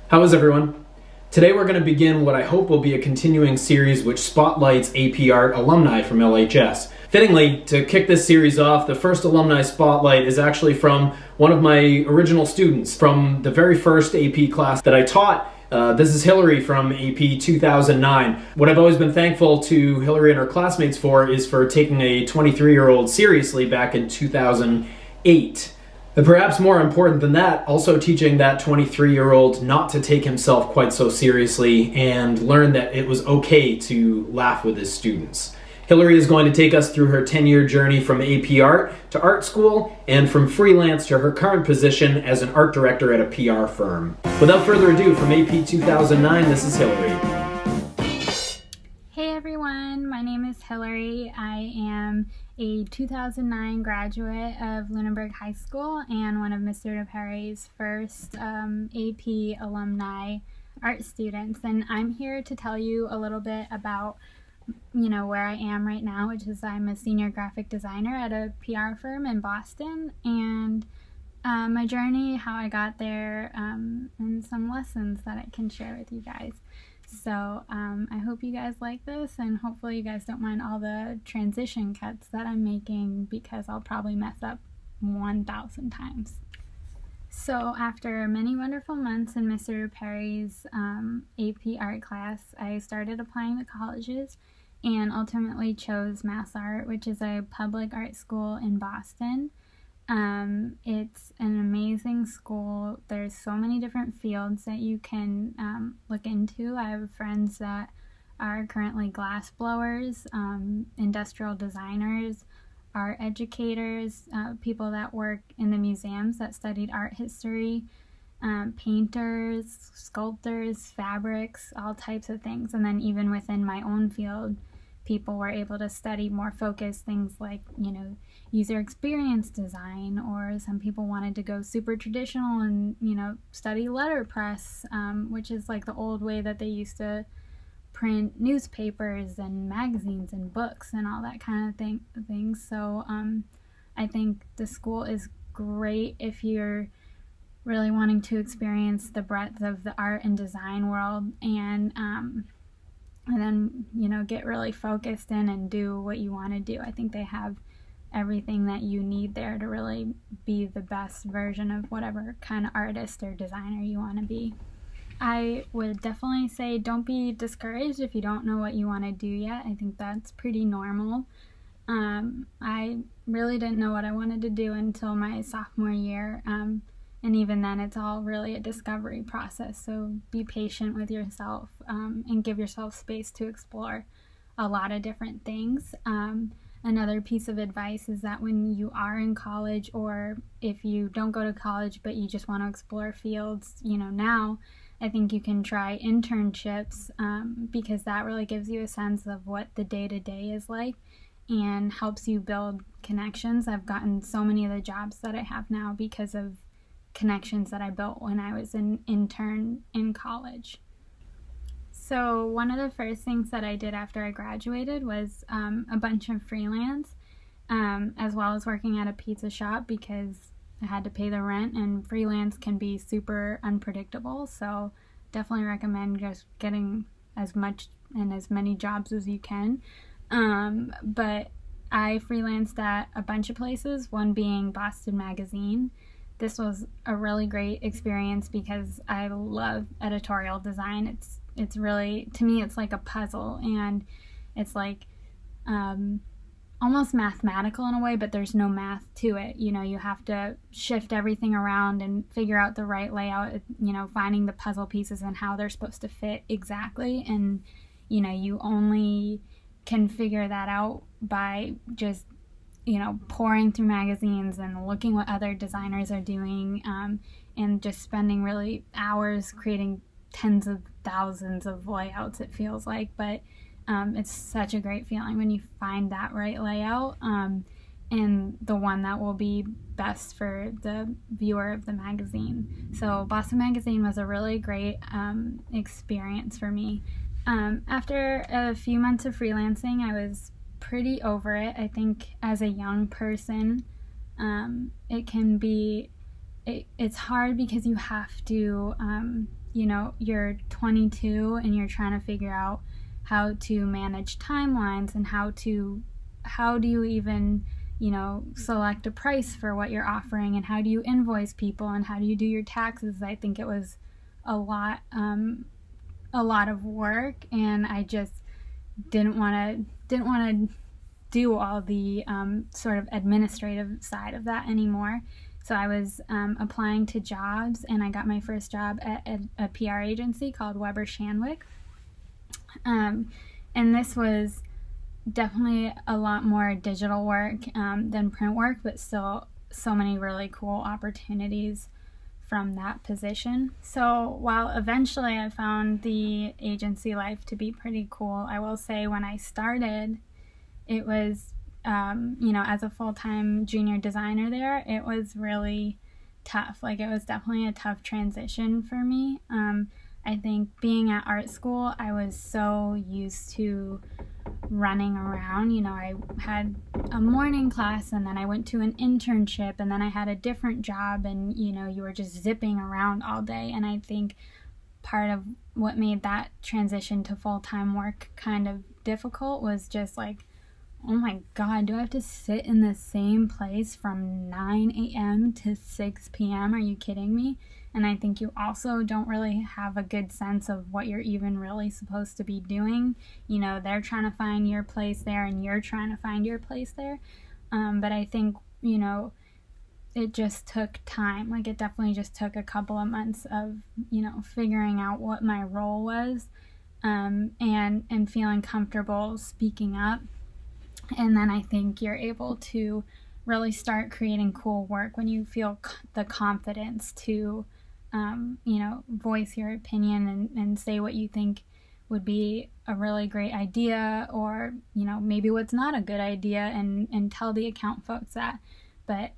How is everyone? Today we're going to begin what I hope will be a continuing series which spotlights AP Art alumni from LHS. Fittingly, to kick this series off, the first alumni spotlight is actually from one of my original students from the very first AP class that I taught. This is Hilary from AP 2009. What I've always been thankful to Hilary and her classmates for is for taking a 23-year-old seriously back in 2008. And perhaps more important than that, also teaching that 23-year-old not to take himself quite so seriously and learn that it was okay to laugh with his students. Hilary is going to take us through her 10-year journey from AP Art to art school and from freelance to her current position as an art director at a PR firm. Without further ado, from AP 2009, this is Hilary. Hey everyone, my name is Hilary. I am a 2009 graduate of Lunenburg High School and one of Mr. Perry's first AP alumni art students. And I'm here to tell you a little bit about, where I am right now, which is I'm a senior graphic designer at a PR firm in Boston, and my journey, how I got there, and some lessons that I can share with you guys. So I hope you guys like this, and hopefully you guys don't mind all the transition cuts that I'm making because I'll probably mess up 1,000 times. So after many wonderful months in Mr. Perry's AP art class, I started applying to colleges and ultimately chose Mass Art, which is a public art school in Boston. It's an amazing school. There's so many different fields that you can look into. I have friends that are currently glass blowers, industrial designers, art educators, people that work in the museums that studied art history, painters, sculptors, fabrics, all types of things. And then even within my own field, people were able to study more focused things like, user experience design, or some people wanted to go super traditional and, study letterpress, which is like the old way that they used to print newspapers and magazines and books and all that kind of things. So I think the school is great if you're really wanting to experience the breadth of the art and design world, and then, get really focused in and do what you want to do. I think they have everything that you need there to really be the best version of whatever kind of artist or designer you want to be. I would definitely say don't be discouraged if you don't know what you want to do yet. I think that's pretty normal. I really didn't know what I wanted to do until my sophomore year. And even then, it's all really a discovery process. So be patient with yourself and give yourself space to explore a lot of different things. Another piece of advice is that when you are in college, or if you don't go to college but you just want to explore fields, now, I think you can try internships because that really gives you a sense of what the day-to-day is like and helps you build connections. I've gotten so many of the jobs that I have now because of connections that I built when I was an intern in college. So one of the first things that I did after I graduated was a bunch of freelance, as well as working at a pizza shop because I had to pay the rent, and freelance can be super unpredictable. So definitely recommend just getting as much and as many jobs as you can. But I freelanced at a bunch of places, one being Boston Magazine. This was a really great experience because I love editorial design. It's really, to me, it's like a puzzle, and it's like almost mathematical in a way, but there's no math to it. You have to shift everything around and figure out the right layout, finding the puzzle pieces and how they're supposed to fit exactly. And, you only can figure that out by just pouring through magazines and looking what other designers are doing, and just spending really hours creating tens of thousands of layouts, it feels like. But it's such a great feeling when you find that right layout, and the one that will be best for the viewer of the magazine. So Boston Magazine was a really great experience for me. After a few months of freelancing, I was pretty over it. I think as a young person, it can be, it's hard because you have to you're 22 and you're trying to figure out how to manage timelines and how do you even select a price for what you're offering, and how do you invoice people, and how do you do your taxes. I think it was a lot of work, and I just didn't want to do all the sort of administrative side of that anymore. So I was applying to jobs, and I got my first job at a PR agency called Weber Shandwick. And this was definitely a lot more digital work than print work, but still so many really cool opportunities from that position. So while eventually I found the agency life to be pretty cool, I will say when I started, it was, as a full-time junior designer there, it was really tough. Like, it was definitely a tough transition for me. I think being at art school, I was so used to running around. I had a morning class, and then I went to an internship, and then I had a different job, and you were just zipping around all day. And I think part of what made that transition to full-time work kind of difficult was just like, oh my God, do I have to sit in the same place from 9 a.m. to 6 p.m.? Are you kidding me? And I think you also don't really have a good sense of what you're even really supposed to be doing. They're trying to find your place there, and you're trying to find your place there. But I think, it just took time. Like, it definitely just took a couple of months of, figuring out what my role was, and feeling comfortable speaking up. And then I think you're able to really start creating cool work when you feel the confidence to, voice your opinion and say what you think would be a really great idea, or, maybe what's not a good idea, and tell the account folks that. But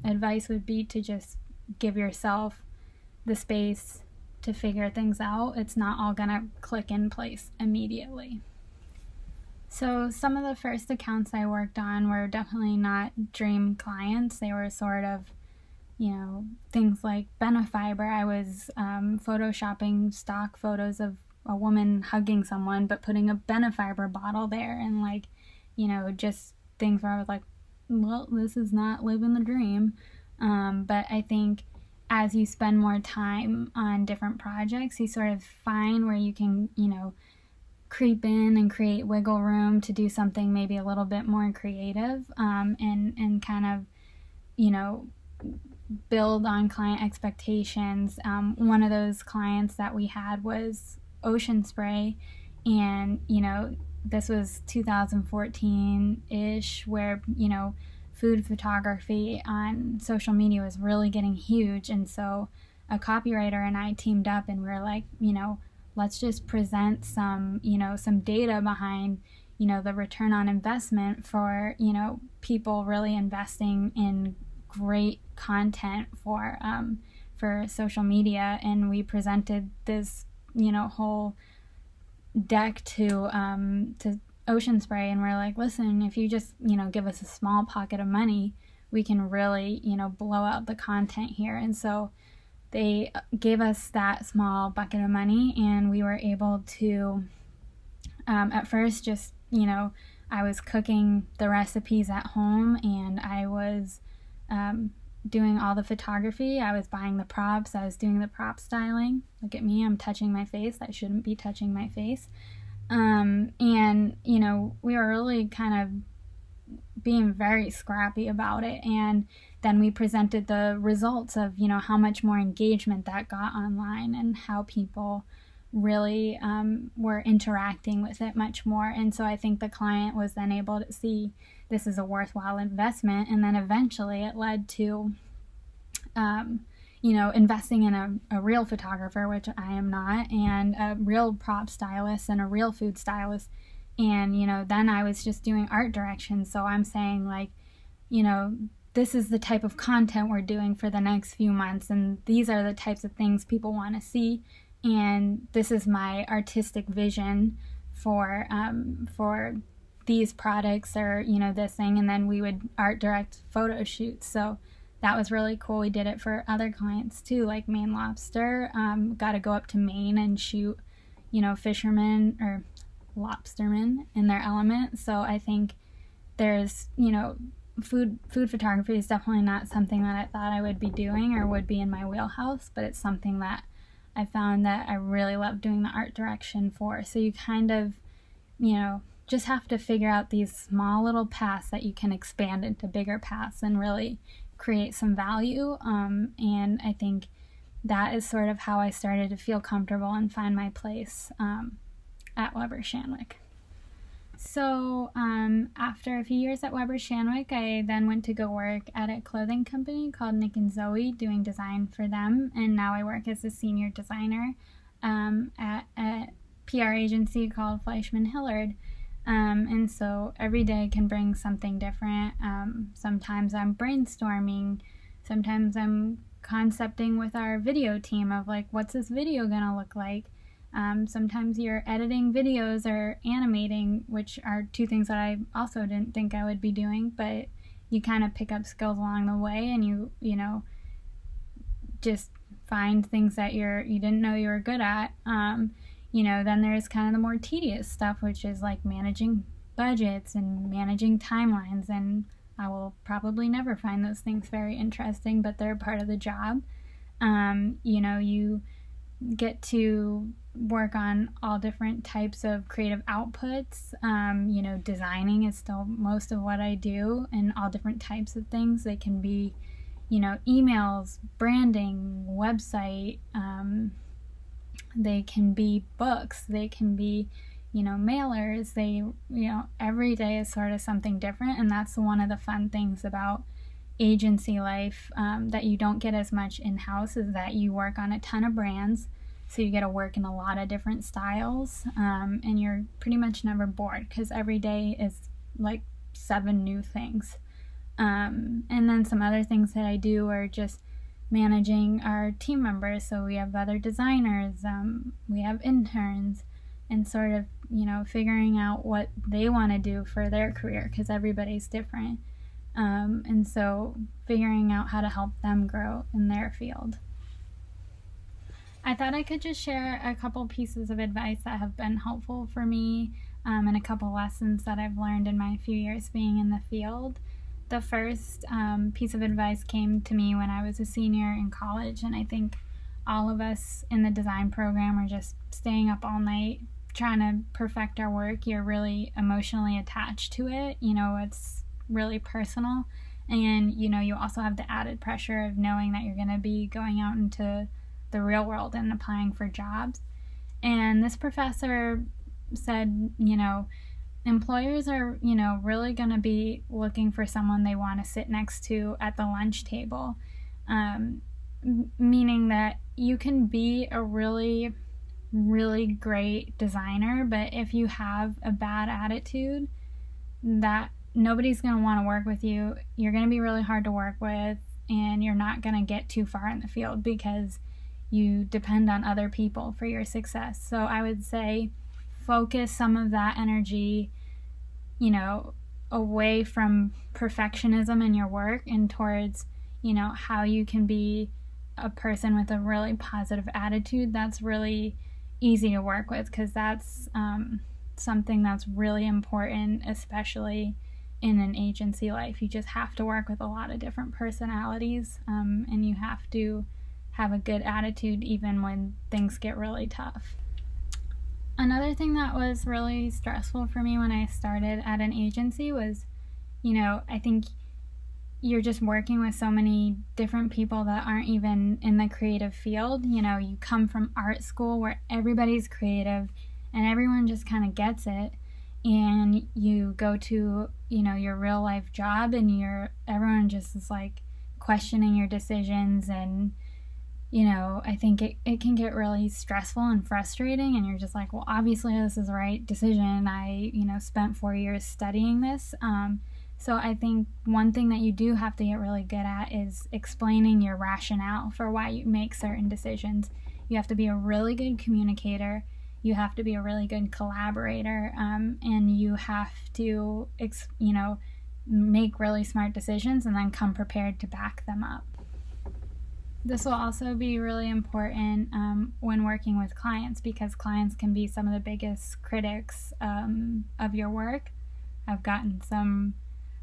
advice would be to just give yourself the space to figure things out. It's not all gonna click in place immediately. So some of the first accounts I worked on were definitely not dream clients. They were sort of, things like Benefiber. I was photoshopping stock photos of a woman hugging someone, but putting a Benefiber bottle there, and just things where I was like, well, this is not living the dream. But I think as you spend more time on different projects, you sort of find where you can, creep in and create wiggle room to do something maybe a little bit more creative, and kind of, build on client expectations. One of those clients that we had was Ocean Spray, and, this was 2014-ish, where, food photography on social media was really getting huge. And so a copywriter and I teamed up, and we were like, let's just present some data behind, the return on investment for, people really investing in great content for social media. And we presented this, whole deck to Ocean Spray, and we're like, listen, if you just, give us a small pocket of money, we can really, blow out the content here. And so they gave us that small bucket of money, and we were able to, at first, just, I was cooking the recipes at home, and I was doing all the photography. I was buying the props. I was doing the prop styling. Look at me, I'm touching my face. I shouldn't be touching my face. And, we were really kind of being very scrappy about it. And then we presented the results of, how much more engagement that got online, and how people really were interacting with it much more. And so I think the client was then able to see this is a worthwhile investment. And then eventually it led to, investing in a real photographer, which I am not, and a real prop stylist and a real food stylist. And, then I was just doing art direction. So I'm saying, like, this is the type of content we're doing for the next few months, and these are the types of things people want to see, and this is my artistic vision for these products, or this thing. And then we would art direct photo shoots. So that was really cool. We did it for other clients too, like Maine Lobster. Got to go up to Maine and shoot, fishermen or lobstermen in their element. So I think there's, food photography is definitely not something that I thought I would be doing or would be in my wheelhouse, but it's something that I found that I really love doing the art direction for. So you kind of, just have to figure out these small little paths that you can expand into bigger paths and really create some value. And I think that is sort of how I started to feel comfortable and find my place at Weber Shandwick. So after a few years at Weber Shandwick, I then went to go work at a clothing company called Nick and Zoe, doing design for them. And now I work as a senior designer at a PR agency called Fleischman Hillard. And so every day can bring something different. Sometimes I'm brainstorming. Sometimes I'm concepting with our video team of like, what's this video gonna look like? Sometimes you're editing videos or animating, which are two things that I also didn't think I would be doing, but you kind of pick up skills along the way, and you just find things that you didn't know you were good at. Then there's kind of the more tedious stuff, which is like managing budgets and managing timelines, and I will probably never find those things very interesting, but they're part of the job. You get to work on all different types of creative outputs. Designing is still most of what I do, and all different types of things. They can be, emails, branding, website, they can be books, they can be, mailers. Every day is sort of something different, and that's one of the fun things about agency life that you don't get as much in-house, is that you work on a ton of brands, so you get to work in a lot of different styles, and you're pretty much never bored because every day is like 7 new things. And then some other things that I do are just managing our team members. So we have other designers, we have interns, and sort of, figuring out what they want to do for their career, because everybody's different. And so figuring out how to help them grow in their field. I thought I could just share a couple pieces of advice that have been helpful for me, and a couple lessons that I've learned in my few years being in the field. The first piece of advice came to me when I was a senior in college, and I think all of us in the design program are just staying up all night trying to perfect our work. You're really emotionally attached to it. It's really personal, and you also have the added pressure of knowing that you're going to be going out into the real world and applying for jobs. And this professor said, employers are, really going to be looking for someone they want to sit next to at the lunch table, meaning that you can be a really, really great designer, but if you have a bad attitude, that nobody's going to want to work with you. You're going to be really hard to work with, and you're not going to get too far in the field because you depend on other people for your success. So I would say focus some of that energy, away from perfectionism in your work and towards, how you can be a person with a really positive attitude that's really easy to work with, because that's something that's really important, especially in an agency life. You just have to work with a lot of different personalities, and you have to have a good attitude even when things get really tough. Another thing that was really stressful for me when I started at an agency was, I think you're just working with so many different people that aren't even in the creative field. You come from art school where everybody's creative and everyone just kind of gets it, and you go to, your real life job and everyone just is like questioning your decisions, and I think it can get really stressful and frustrating, and you're just like, well, obviously this is the right decision. I, spent 4 years studying this. So I think one thing that you do have to get really good at is explaining your rationale for why you make certain decisions. You have to be a really good communicator. You have to be a really good collaborator, and you have to, make really smart decisions and then come prepared to back them up. This will also be really important when working with clients, because clients can be some of the biggest critics of your work. I've gotten some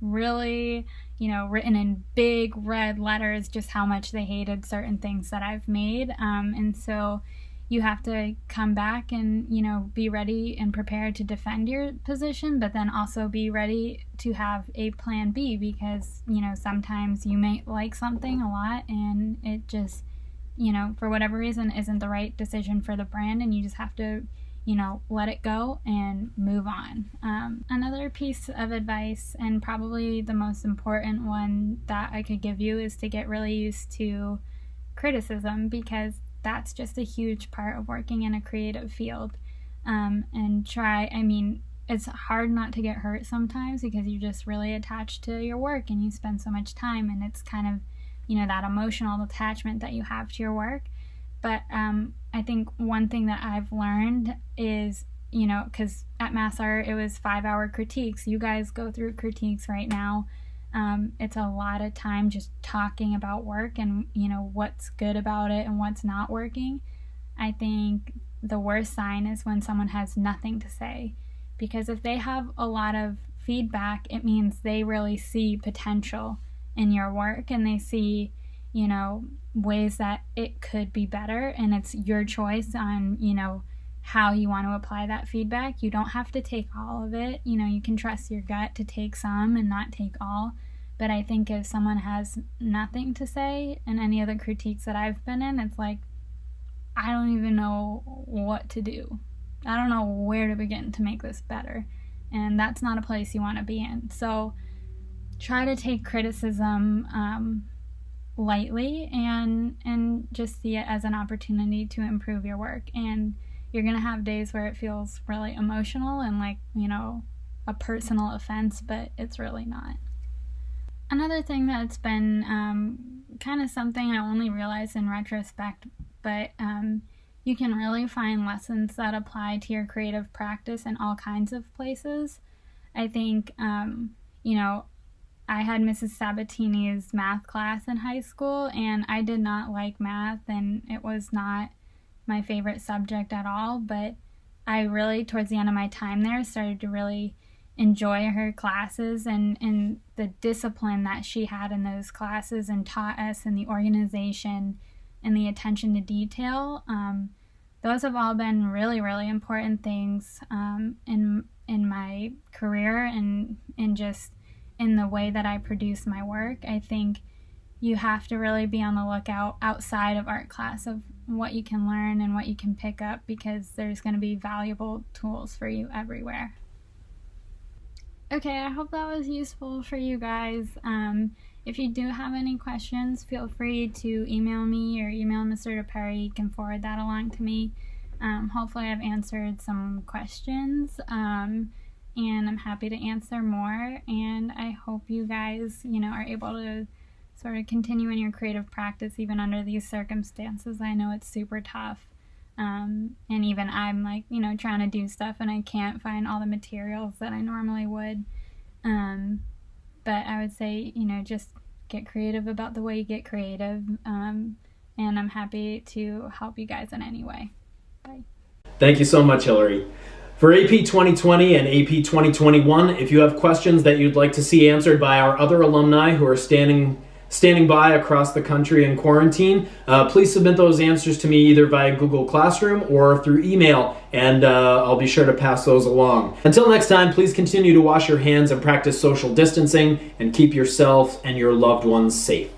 really, written in big red letters just how much they hated certain things that I've made. And so you have to come back and, be ready and prepared to defend your position, but then also be ready to have a plan B, because, sometimes you may like something a lot and it just, for whatever reason isn't the right decision for the brand, and you just have to, let it go and move on. Another piece of advice, and probably the most important one that I could give you, is to get really used to criticism, because that's just a huge part of working in a creative field. It's hard not to get hurt sometimes, because you're just really attached to your work and you spend so much time, and it's kind of, that emotional attachment that you have to your work. But I think one thing that I've learned is, because at Mass Art it was 5-hour critiques. You guys go through critiques right now. It's a lot of time just talking about work and, what's good about it and what's not working. I think the worst sign is when someone has nothing to say, because if they have a lot of feedback, it means they really see potential in your work, and they see, ways that it could be better, and it's your choice on, how you want to apply that feedback. You don't have to take all of it. You can trust your gut to take some and not take all. But I think if someone has nothing to say in any of the critiques that I've been in, it's like, I don't even know what to do. I don't know where to begin to make this better. And that's not a place you want to be in. So try to take criticism lightly and just see it as an opportunity to improve your work. And you're going to have days where it feels really emotional and like, a personal offense, but it's really not. Another thing that's been kind of something I only realized in retrospect, but you can really find lessons that apply to your creative practice in all kinds of places. I think, I had Mrs. Sabatini's math class in high school, and I did not like math, and it was not my favorite subject at all, but I really, towards the end of my time there, started to really enjoy her classes and the discipline that she had in those classes and taught us, and the organization and the attention to detail. Those have all been really, really important things in my career and just in the way that I produce my work. I think you have to really be on the lookout outside of art class of what you can learn and what you can pick up, because there's going to be valuable tools for you everywhere. Okay, I hope that was useful for you guys. If you do have any questions, feel free to email me or email Mr. DePerry. You can forward that along to me. Hopefully I've answered some questions, and I'm happy to answer more. And I hope you guys, are able to sort of continue in your creative practice even under these circumstances. I know it's super tough. And even I'm like, trying to do stuff and I can't find all the materials that I normally would. But I would say, just get creative about the way you get creative. And I'm happy to help you guys in any way. Bye. Thank you so much, Hilary. For AP 2020 and AP 2021, if you have questions that you'd like to see answered by our other alumni who are standing by across the country in quarantine, please submit those answers to me either via Google Classroom or through email, and I'll be sure to pass those along. Until next time, please continue to wash your hands and practice social distancing, and keep yourself and your loved ones safe.